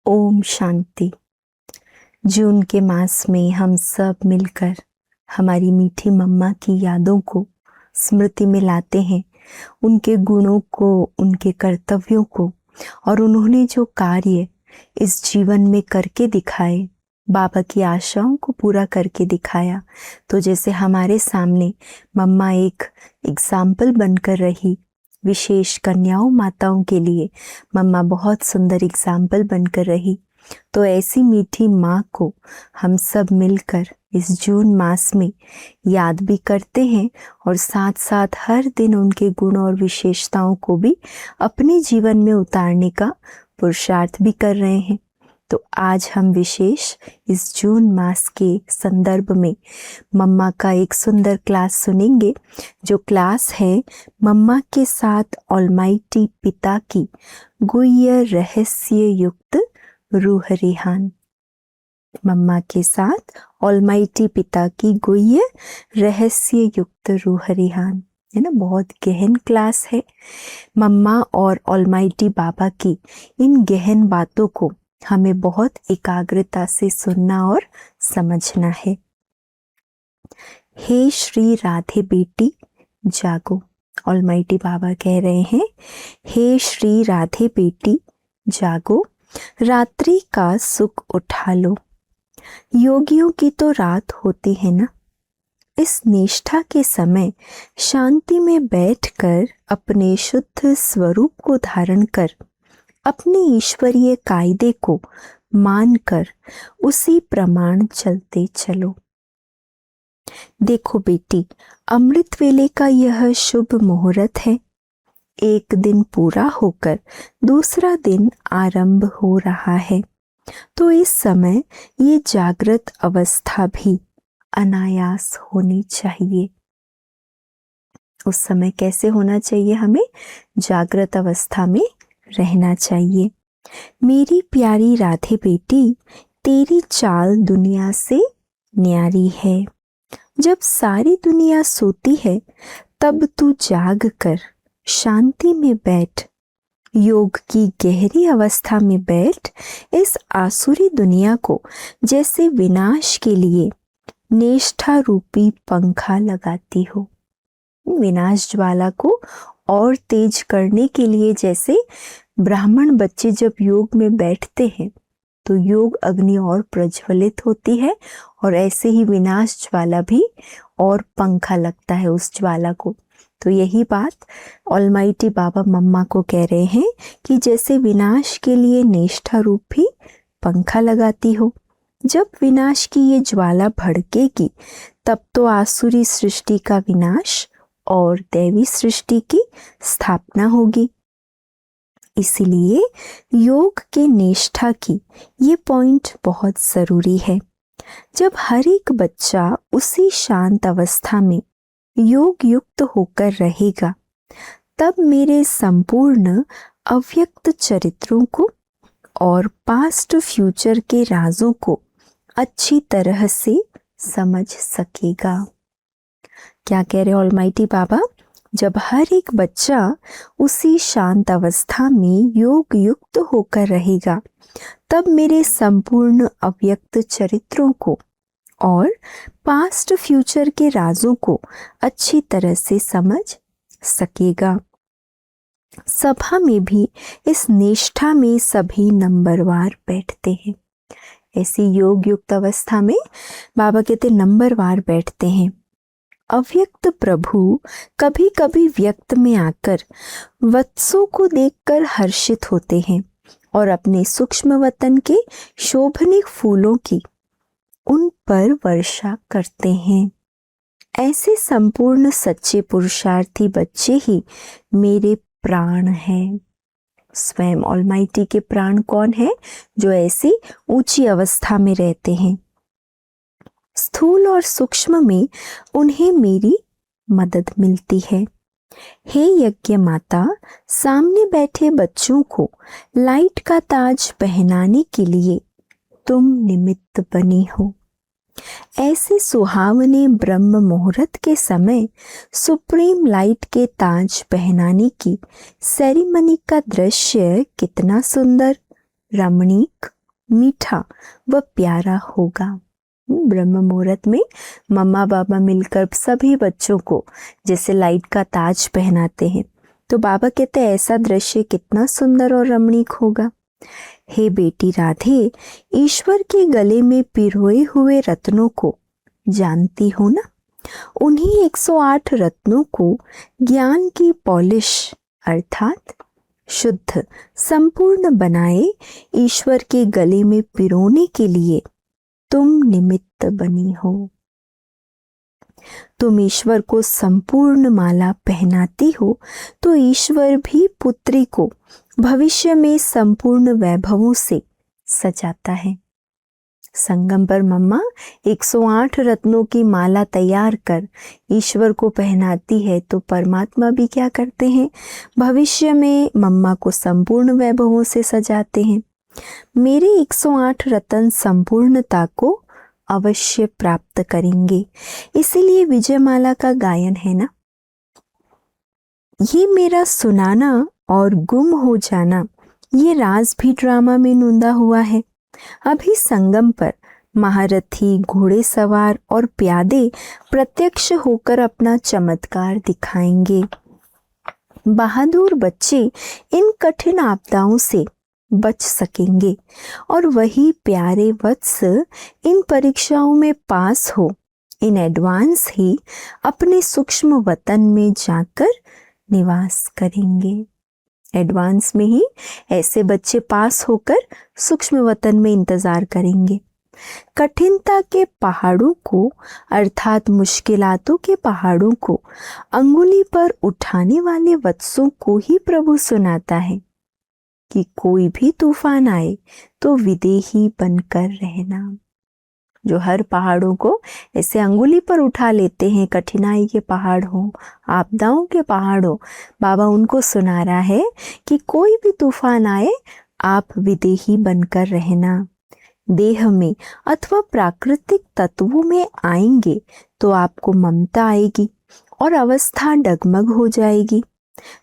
ओम शांति। जून के मास में हम सब मिलकर हमारी मीठी मम्मा की यादों को स्मृति में लाते हैं, उनके गुणों को, उनके कर्तव्यों को, और उन्होंने जो कार्य इस जीवन में करके दिखाए, बाबा की आशाओं को पूरा करके दिखाया। तो जैसे हमारे सामने मम्मा एक एग्जाम्पल बनकर रही, विशेष कन्याओं माताओं के लिए मम्मा बहुत सुंदर एग्जाम्पल बनकर रही, तो ऐसी मीठी माँ को हम सब मिलकर इस जून मास में याद भी करते हैं और साथ साथ हर दिन उनके गुण और विशेषताओं को भी अपने जीवन में उतारने का पुरुषार्थ भी कर रहे हैं। तो आज हम विशेष इस जून मास के संदर्भ में मम्मा का एक सुंदर क्लास सुनेंगे, जो क्लास है मम्मा के साथ ऑलमाइटी पिता की गुह्य रहस्य युक्त रूह रिहान। मम्मा के साथ ऑलमाइटी पिता की गुह्य रहस्य युक्त रूह रिहान, है ना। बहुत गहन क्लास है। मम्मा और ऑलमाइटी बाबा की इन गहन बातों को हमें बहुत एकाग्रता से सुनना और समझना है। हे श्री राधे बेटी जागो, ऑलमाइटी बाबा कह रहे हैं, हे श्री राधे बेटी जागो, रात्रि का सुख उठा लो। योगियों की तो रात होती है ना। इस निष्ठा के समय शांति में बैठकर अपने शुद्ध स्वरूप को धारण कर, अपने ईश्वरीय कायदे को मानकर उसी प्रमाण चलते चलो। देखो बेटी, अमृत वेले का यह शुभ मुहूर्त है। एक दिन पूरा होकर दूसरा दिन आरंभ हो रहा है, तो इस समय ये जागृत अवस्था भी अनायास होनी चाहिए। उस समय कैसे होना चाहिए? हमें जागृत अवस्था में रहना चाहिए। मेरी प्यारी राधे बेटी, तेरी चाल दुनिया से न्यारी है। जब सारी दुनिया सोती है तब तू जाग कर शांति में बैठ, योग की गहरी अवस्था में बैठ इस आसुरी दुनिया को जैसे विनाश के लिए निष्ठा रूपी पंखा लगाती हो। विनाश ज्वाला को और तेज करने के लिए जैसे ब्राह्मण बच्चे जब योग में बैठते हैं तो योग अग्नि और प्रज्वलित होती है, और ऐसे ही विनाश ज्वाला भी और पंखा लगता है उस ज्वाला को। तो यही बात ऑलमाइटी बाबा मम्मा को कह रहे हैं कि जैसे विनाश के लिए निष्ठा रूप भी पंखा लगाती हो, जब विनाश की ये ज्वाला भड़केगी तब तो आसुरी सृष्टि का विनाश और दैवी सृष्टि की स्थापना होगी। इसीलिए योग के निष्ठा की ये पॉइंट बहुत ज़रूरी है। जब हर एक बच्चा उसी शांत अवस्था में योग युक्त होकर रहेगा, तब मेरे संपूर्ण अव्यक्त चरित्रों को और पास्ट फ्यूचर के राजों को अच्छी तरह से समझ सकेगा। क्या कह रहे ऑलमाइटी बाबा? जब हर एक बच्चा उसी शांत अवस्था में योग युक्त होकर रहेगा, तब मेरे संपूर्ण अव्यक्त चरित्रों को और पास्ट फ्यूचर के राजों को अच्छी तरह से समझ सकेगा। सभा में भी इस निष्ठा में सभी नंबरवार बैठते हैं। ऐसी योग युक्त अवस्था में बाबा कहते नंबरवार बैठते हैं। अव्यक्त प्रभु कभी कभी व्यक्त में आकर वत्सों को देखकर हर्षित होते हैं और अपने सूक्ष्म वतन के शोभनीय फूलों की उन पर वर्षा करते हैं। ऐसे संपूर्ण सच्चे पुरुषार्थी बच्चे ही मेरे प्राण हैं। स्वयं ऑलमाइटी के प्राण कौन है? जो ऐसी ऊंची अवस्था में रहते हैं। स्थूल और सूक्ष्म में उन्हें मेरी मदद मिलती है। हे यज्ञ माता, सामने बैठे बच्चों को लाइट का ताज पहनाने के लिए तुम निमित्त बनी हो। ऐसे सुहावने ब्रह्म मुहूर्त के समय सुप्रीम लाइट के ताज पहनाने की सेरेमनी का दृश्य कितना सुंदर, रमणीक मीठा व प्यारा होगा। ब्रह्म मुहूर्त में मम्मा बाबा मिलकर सभी बच्चों को जैसे लाइट का ताज पहनाते हैं, तो बाबा कहते हैं ऐसा दृश्य कितना सुंदर और रमणीक होगा। हे बेटी राधे, ईश्वर के गले में पिरोए हुए रत्नों को जानती हो ना? उन्हीं 108 रत्नों को ज्ञान की पॉलिश अर्थात शुद्ध संपूर्ण बनाए ईश्वर के गले में पिरोने के लिए तुम निमित्त बनी हो। तुम ईश्वर को संपूर्ण माला पहनाती हो तो ईश्वर भी पुत्री को भविष्य में संपूर्ण वैभवों से सजाता है। संगम पर मम्मा 108 रत्नों की माला तैयार कर ईश्वर को पहनाती है, तो परमात्मा भी क्या करते हैं? भविष्य में मम्मा को संपूर्ण वैभवों से सजाते हैं। मेरे 108 रत्न संपूर्णता को अवश्य प्राप्त करेंगे, इसीलिए विजयमाला का गायन है ना। ये मेरा सुनाना और गुम हो जाना, ये राज भी ड्रामा में नूंदा हुआ है। अभी संगम पर महारथी, घोड़ेसवार और प्यादे प्रत्यक्ष होकर अपना चमत्कार दिखाएंगे। बहादुर बच्चे इन कठिन आपदाओं से बच सकेंगे और वही प्यारे वत्स इन परीक्षाओं में पास हो इन एडवांस ही अपने सूक्ष्म वतन में जाकर निवास करेंगे। एडवांस में ही ऐसे बच्चे पास होकर सूक्ष्म वतन में इंतजार करेंगे। कठिनता के पहाड़ों को अर्थात मुश्किलातों के पहाड़ों को अंगुली पर उठाने वाले वत्सों को ही प्रभु सुनाता है कि कोई भी तूफान आए तो विदेही बनकर रहना। जो हर पहाड़ों को ऐसे अंगुली पर उठा लेते हैं, कठिनाई के पहाड़ हो, आपदाओं के पहाड़ हो, बाबा उनको सुना रहा है कि कोई भी तूफान आए आप विदेही बनकर रहना। देह में अथवा प्राकृतिक तत्वों में आएंगे तो आपको ममता आएगी और अवस्था डगमग हो जाएगी।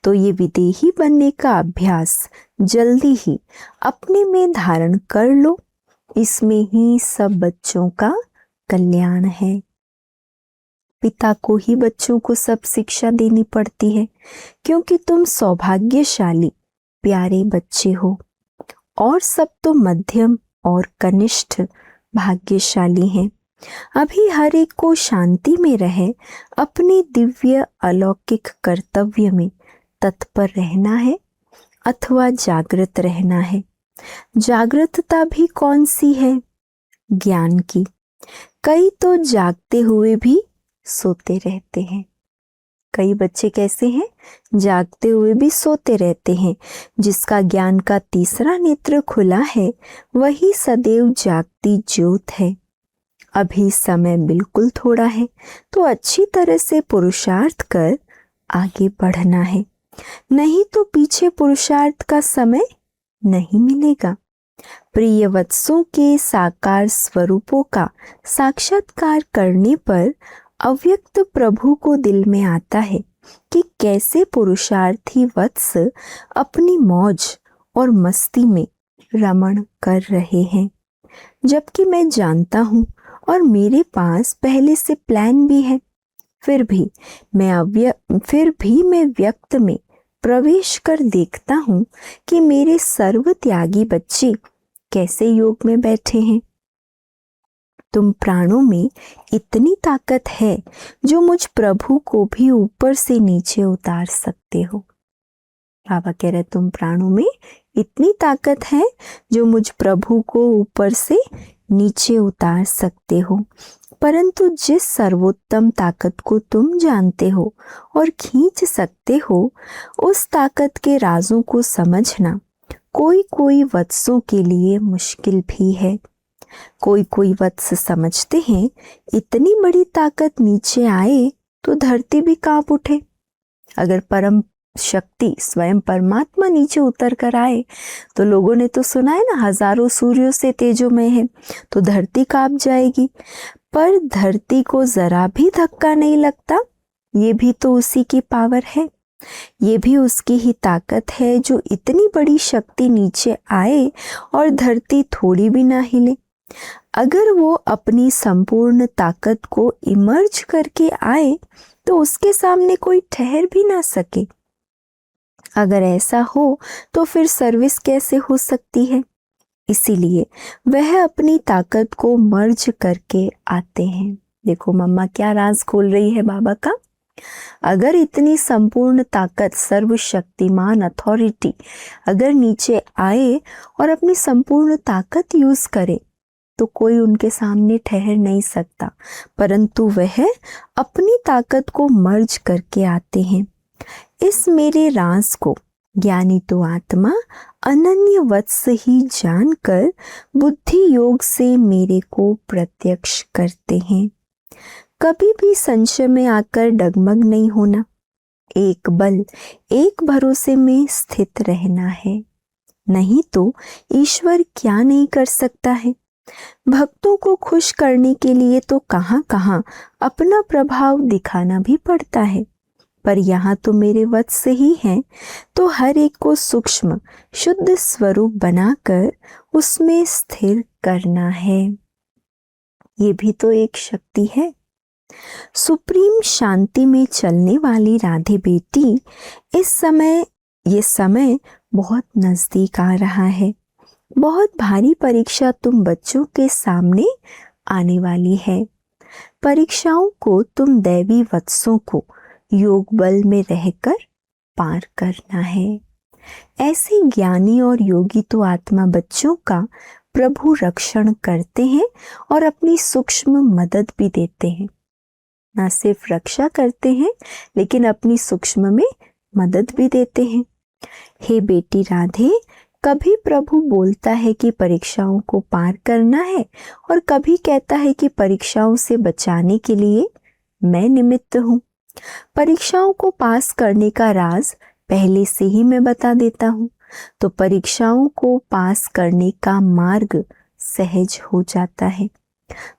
तो ये विदेही बनने का अभ्यास जल्दी ही अपने में धारण कर लो, इसमें ही सब बच्चों का कल्याण है। पिता को ही बच्चों को सब शिक्षा देनी पड़ती है, क्योंकि तुम सौभाग्यशाली प्यारे बच्चे हो और सब तो मध्यम और कनिष्ठ भाग्यशाली हैं। अभी हर एक को शांति में रहे अपने दिव्य अलौकिक कर्तव्य में तत्पर रहना है अथवा जागृत रहना है। जागृतता भी कौन सी है? ज्ञान की। कई तो जागते हुए भी सोते रहते हैं। कई बच्चे कैसे हैं? जागते हुए भी सोते रहते हैं। जिसका ज्ञान का तीसरा नेत्र खुला है वही सदैव जागती ज्योत है। अभी समय बिल्कुल थोड़ा है, तो अच्छी तरह से पुरुषार्थ कर आगे बढ़ना है, नहीं तो पीछे पुरुषार्थ का समय नहीं मिलेगा। प्रिय वत्सों के साकार स्वरूपों का साक्षात्कार करने पर अव्यक्त प्रभु को दिल में आता है कि कैसे पुरुषार्थी वत्स अपनी मौज और मस्ती में रमण कर रहे हैं, जबकि मैं जानता हूँ और मेरे पास पहले से प्लान भी है। फिर भी मैं व्यक्त में प्रवेश कर देखता हूँ कि मेरे सर्वत्यागी बच्चे कैसे योग में बैठे हैं। तुम प्राणों में इतनी ताकत है जो मुझ प्रभु को भी ऊपर से नीचे उतार सकते हो। बाबा कह रहे तुम प्राणों में इतनी ताकत है जो मुझ प्रभु को ऊपर से नीचे उतार सकते हो। परंतु जिस सर्वोत्तम ताकत को तुम जानते हो और खींच सकते हो, उस ताकत के राजों को समझना कोई कोई वत्सों के लिए मुश्किल भी है। कोई कोई वत्स समझते हैं इतनी बड़ी ताकत नीचे आए तो धरती भी कांप उठे। अगर परम शक्ति स्वयं परमात्मा नीचे उतर कर आए तो लोगों ने तो सुना है ना, हजारों सूर्यों से तेजोमय है, तो धरती कांप जाएगी। पर धरती को जरा भी धक्का नहीं लगता, ये भी तो उसी की पावर है। ये भी उसकी ही ताकत है जो इतनी बड़ी शक्ति नीचे आए और धरती थोड़ी भी ना हिले। अगर वो अपनी संपूर्ण ताकत को इमर्ज करके आए तो उसके सामने कोई ठहर भी ना सके। अगर ऐसा हो तो फिर सर्विस कैसे हो सकती है? इसीलिए वह अपनी ताकत को मर्ज करके आते हैं। देखो मम्मा क्या राज खोल रही है बाबा का। अगर इतनी संपूर्ण ताकत, सर्वशक्तिमान अथॉरिटी अगर नीचे आए और अपनी संपूर्ण ताकत यूज करे तो कोई उनके सामने ठहर नहीं सकता, परंतु वह अपनी ताकत को मर्ज करके आते हैं। इस मेरे राज को ज्ञानी तो आत्मा अनन्य वत्स ही जानकर बुद्धि योग से मेरे को प्रत्यक्ष करते हैं। कभी भी संशय में आकर डगमग नहीं होना, एक बल एक भरोसे में स्थित रहना है। नहीं तो ईश्वर क्या नहीं कर सकता है। भक्तों को खुश करने के लिए तो कहाँ कहाँ अपना प्रभाव दिखाना भी पड़ता है, पर यहाँ तो मेरे वत्स ही हैं, तो हर एक को सूक्ष्म शुद्ध स्वरूप बनाकर उसमें स्थिर करना है। ये भी तो एक शक्ति है। सुप्रीम शांति में चलने वाली राधे बेटी, ये समय बहुत नजदीक आ रहा है। बहुत भारी परीक्षा तुम बच्चों के सामने आने वाली है। परीक्षाओं को तुम दैवी वत्सों को योग बल में रहकर पार करना है। ऐसे ज्ञानी और योगी तो आत्मा बच्चों का प्रभु रक्षण करते हैं और अपनी सूक्ष्म मदद भी देते हैं। ना सिर्फ रक्षा करते हैं लेकिन अपनी सूक्ष्म में मदद भी देते हैं। हे बेटी राधे, कभी प्रभु बोलता है कि परीक्षाओं को पार करना है और कभी कहता है कि परीक्षाओं से बचाने के लिए मैं निमित्त हूँ। परीक्षाओं को पास करने का राज पहले से ही मैं बता देता हूँ, तो परीक्षाओं को पास करने का मार्ग सहज हो जाता है।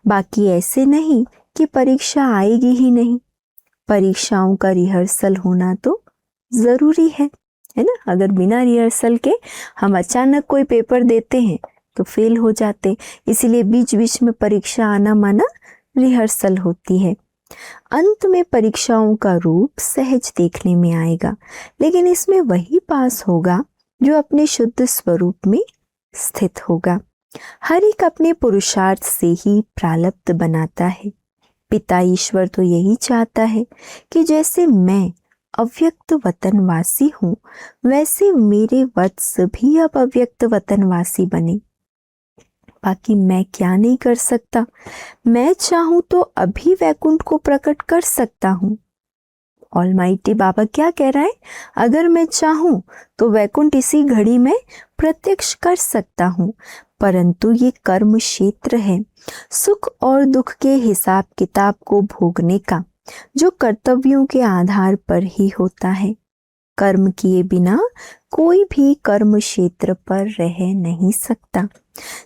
बाकी ऐसे नहीं कि परीक्षा आएगी ही नहीं। परीक्षाओं का रिहर्सल होना तो जरूरी है ना। अगर बिना रिहर्सल के हम अचानक कोई पेपर देते हैं तो फेल हो जाते, इसीलिए बीच बीच में परीक्षा आना माना रिहर्सल होती है। अंत में परीक्षाओं का रूप सहज देखने में आएगा, लेकिन इसमें वही पास होगा जो अपने शुद्ध स्वरूप में स्थित होगा। हर एक अपने पुरुषार्थ से ही प्रारब्ध बनाता है। पिता ईश्वर तो यही चाहता है कि जैसे मैं अव्यक्त वतनवासी हूँ, वैसे मेरे वत्स भी अब अव्यक्त वतनवासी बने। बाकी मैं क्या नहीं कर सकता। मैं चाहूं तो अभी वैकुंठ को प्रकट कर सकता हूँ। ऑलमाइटी बाबा क्या कह रहा है? अगर मैं चाहूं तो वैकुंठ इसी घड़ी में प्रत्यक्ष कर सकता हूँ, परंतु ये कर्म क्षेत्र है, सुख और दुख के हिसाब किताब को भोगने का, जो कर्तव्यों के आधार पर ही होता है। कर्म किए बिना कोई भी कर्म क्षेत्र पर रह नहीं सकता।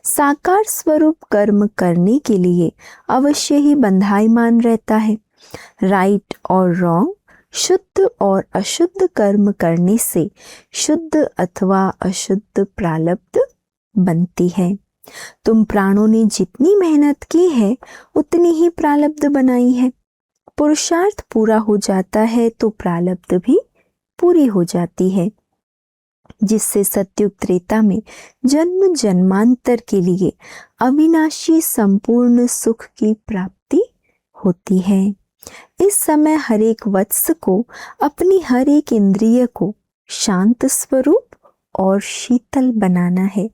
साकार स्वरूप कर्म करने के लिए अवश्य ही बंधाईमान रहता है। राइट और रॉन्ग, शुद्ध और अशुद्ध कर्म करने से शुद्ध अथवा अशुद्ध प्रारब्ध बनती है। तुम प्राणों ने जितनी मेहनत की है उतनी ही प्रारब्ध बनाई है। पुरुषार्थ पूरा हो जाता है तो प्रारब्ध भी पूरी हो जाती है, जिससे सत्युग त्रेता में जन्म जन्मांतर के लिए अविनाशी संपूर्ण सुख की प्राप्ति होती है। इस समय हर एक वत्स को अपनी हर एक इंद्रिय को शांत स्वरूप और शीतल बनाना है।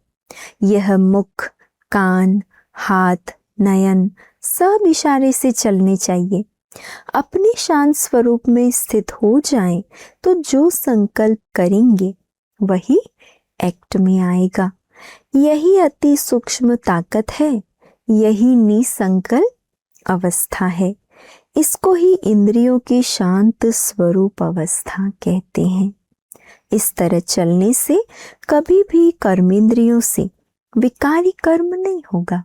यह मुख, कान, हाथ, नयन सब इशारे से चलने चाहिए। अपने शांत स्वरूप में स्थित हो जाएं तो जो संकल्प करेंगे वही एक्ट में आएगा। यही अति सूक्ष्म ताकत है, यही निसंकल्प अवस्था है। इसको ही इंद्रियों की शांत स्वरूप अवस्था कहते हैं। इस तरह चलने से कभी भी कर्मेंद्रियों से विकारी कर्म नहीं होगा।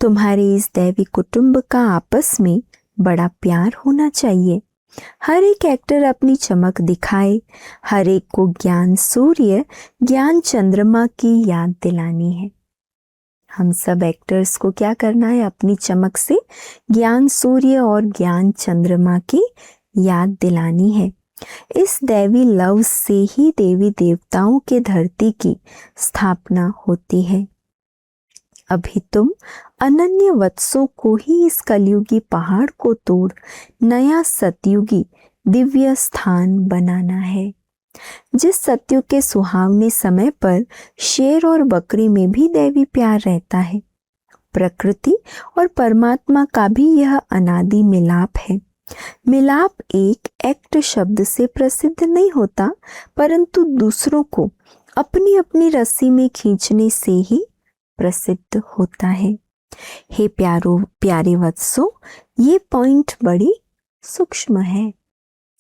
तुम्हारे इस दैवी कुटुंब का आपस में बड़ा प्यार होना चाहिए। हर एक एक्टर अपनी चमक दिखाए, हर एक को ज्ञान सूर्य ज्ञान चंद्रमा की याद दिलानी है। हम सब एक्टर्स को क्या करना है? अपनी चमक से ज्ञान सूर्य और ज्ञान चंद्रमा की याद दिलानी है। इस दैवी लव से ही देवी देवताओं के धरती की स्थापना होती है। अभी तुम अनन्य वत्सों को ही इस कलयुगी पहाड़ को तोड़ नया सतयुगी दिव्य स्थान बनाना है। जिस सतयुग के सुहावने समय पर शेर और बकरी में भी दैवी प्यार रहता है। प्रकृति और परमात्मा का भी यह अनादि मिलाप है। मिलाप एक एक्ट शब्द से प्रसिद्ध नहीं होता, परंतु दूसरों को अपनी अपनी रस्सी में खींचने से ही प्रसिद्ध होता है। हे प्यारे वत्सों, ये पॉइंट बड़ी सूक्ष्म है।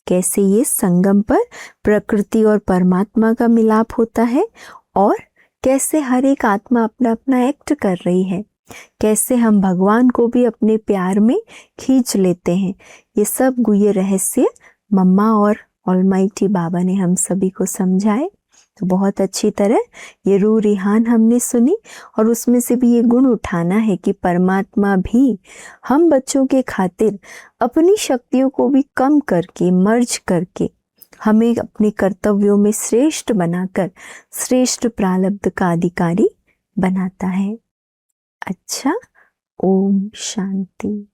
कैसे ये संगम पर प्रकृति और परमात्मा का मिलाप होता है और कैसे हर एक आत्मा अपना अपना एक्ट कर रही है। कैसे हम भगवान को भी अपने प्यार में खींच लेते हैं। ये सब गुह्य रहस्य मम्मा और ऑलमाइटी बाबा ने हम सभी को समझाए। तो बहुत अच्छी तरह ये रूह रिहान हमने सुनी और उसमें से भी ये गुण उठाना है कि परमात्मा भी हम बच्चों के खातिर अपनी शक्तियों को भी कम करके मर्ज करके हमें अपने कर्तव्यों में श्रेष्ठ बनाकर श्रेष्ठ प्रारब्ध का अधिकारी बनाता है। अच्छा, ओम शांति।